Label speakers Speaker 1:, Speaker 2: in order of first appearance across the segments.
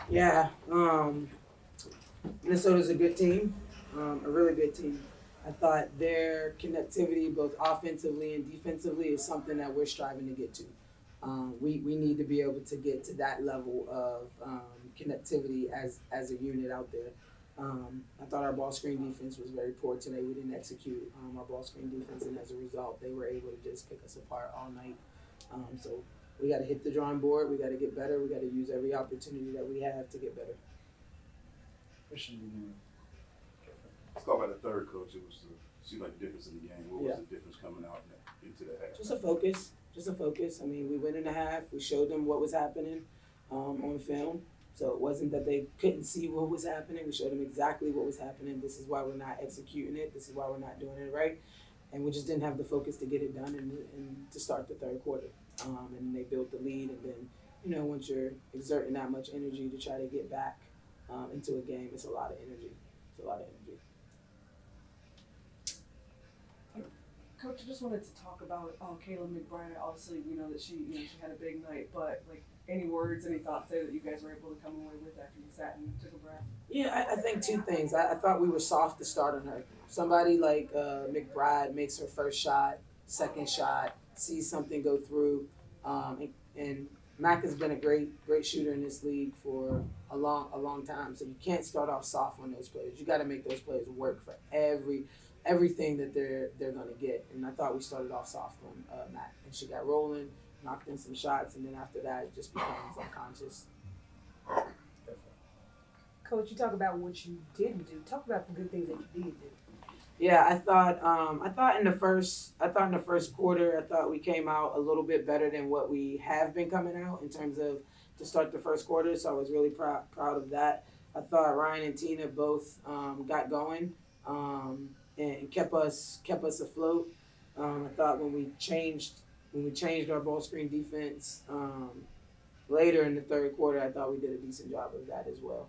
Speaker 1: Yeah, Minnesota's a good team, a really good team. I thought their connectivity, both offensively and defensively, is something that we're striving to get to. We need to be able to get to that level of connectivity as a unit out there. I thought our ball screen defense was very poor today. We didn't execute our ball screen defense, and as a result, they were able to just pick us apart all night. So we got to hit the drawing board. We got to get better. We got to use every opportunity that we have to get better.
Speaker 2: Question.
Speaker 3: Let's talk about the third, coach. It was seemed like the difference in the game. What was the difference coming out into the half?
Speaker 1: Just a focus. Just a focus. I mean, we went in the half. We showed them what was happening on film. So it wasn't that they couldn't see what was happening. We showed them exactly what was happening. This is why we're not executing it. This is why we're not doing it right. And we just didn't have the focus to get it done and to start the third quarter. And they built the lead. And then, once you're exerting that much energy to try to get back into a game, it's a lot of energy. It's a lot of energy.
Speaker 4: Coach, I just wanted to talk about Kayla McBride. Obviously, we know that she had a big night, but any words, any thoughts there that you guys were able to come away with after you sat and took a breath?
Speaker 1: Yeah, I think two things. I thought we were soft to start on her. Somebody like McBride makes her first shot, second shot, sees something go through, and Mac has been a great shooter in this league for a long time. So you can't start off soft on those players. You got to make those players work for everything that they're going to get. And I thought we started off soft on Mac, and she got rolling, knocked in some shots, and then after that it just becomes unconscious.
Speaker 5: Coach, you talk about what you didn't do. Talk about the good things that you did do.
Speaker 1: Yeah, I thought in the first quarter, I thought we came out a little bit better than what we have been coming out in terms of to start the first quarter. So I was really proud of that. I thought Rhyne and Tina both got going and kept us afloat. I thought when we changed our ball screen defense later in the third quarter, I thought we did a decent job of that as well.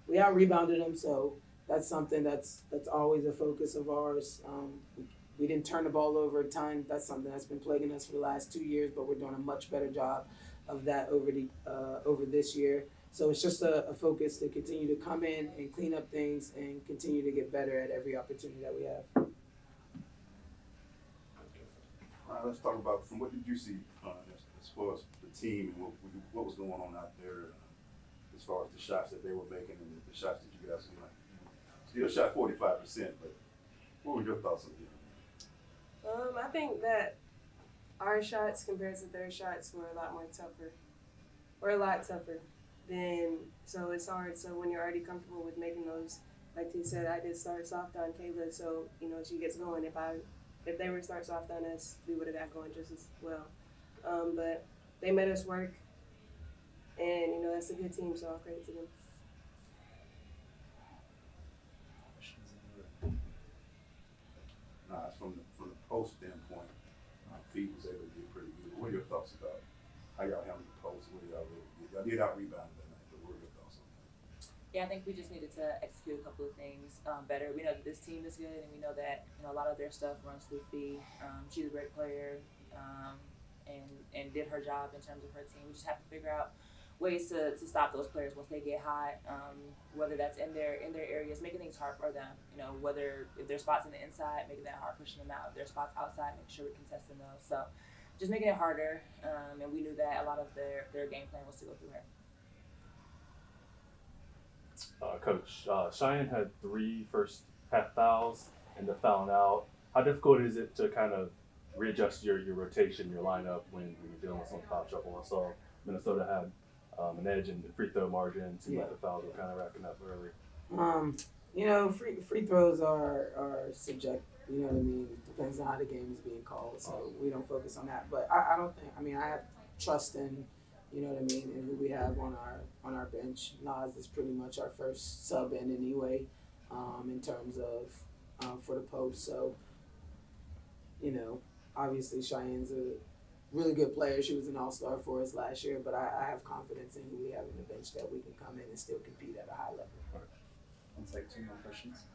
Speaker 1: We out rebounded them, so that's something that's always a focus of ours. We didn't turn the ball over a ton. That's something that's been plaguing us for the last 2 years, but we're doing a much better job of that over this year. So it's just a focus to continue to come in and clean up things and continue to get better at every opportunity that we have.
Speaker 3: All right, let's talk about from what did you see as far as the team and what was going on out there as far as the shots that they were making and the shots that you guys still shot 45%, but what were your thoughts on it?
Speaker 6: I think that our shots compared to their shots were a lot more tougher. We're a lot tougher. So it's hard. So when you're already comfortable with making those, like T said, I did start soft on Kayla, so she gets going. If they were to start soft on us, we would have got going just as well. But they made us work, and that's a good team, so I'll credit to them.
Speaker 3: From the post standpoint, Feet was able to get pretty good. What are your thoughts about how y'all handled the post? What y'all really did? Y'all did out rebound that night, but what are your thoughts on that?
Speaker 7: Yeah, I think we just needed to execute a couple of things better. We know that this team is good, and we know that a lot of their stuff runs through Fee. She's a great player, and did her job in terms of her team. We just have to figure out ways to stop those players once they get hot, whether that's in their areas, making things hard for them. Whether if there's spots on the inside, making that hard, pushing them out. If there's spots outside, making sure we're contesting those. So just making it harder, and we knew that a lot of their game plan was to go through her.
Speaker 8: Coach, Cheyenne had 3 first half fouls and the fouling out. How difficult is it to kind of readjust your rotation, your lineup when you're dealing with some foul trouble? I saw Minnesota had an edge in the free throw margin. Seemed like the fouls were kind of racking up early.
Speaker 1: Free throws are subject. You know what I mean? Depends on how the game is being called. So we don't focus on that. But I don't think. I have trust in. You know what I mean? And who we have on our bench. Nas is pretty much our first sub in anyway, in terms of for the post. So obviously Cheyenne's a really good player. She was an all-star for us last year, but I have confidence in who we have on the bench that we can come in and still compete at a high level.
Speaker 2: Let's take 2 more questions.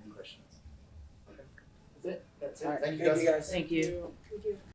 Speaker 2: Any questions? Okay.
Speaker 1: That's it.
Speaker 2: All right. Thank you
Speaker 1: Thank
Speaker 2: guys.
Speaker 1: you guys.
Speaker 5: Thank you.
Speaker 6: Thank you.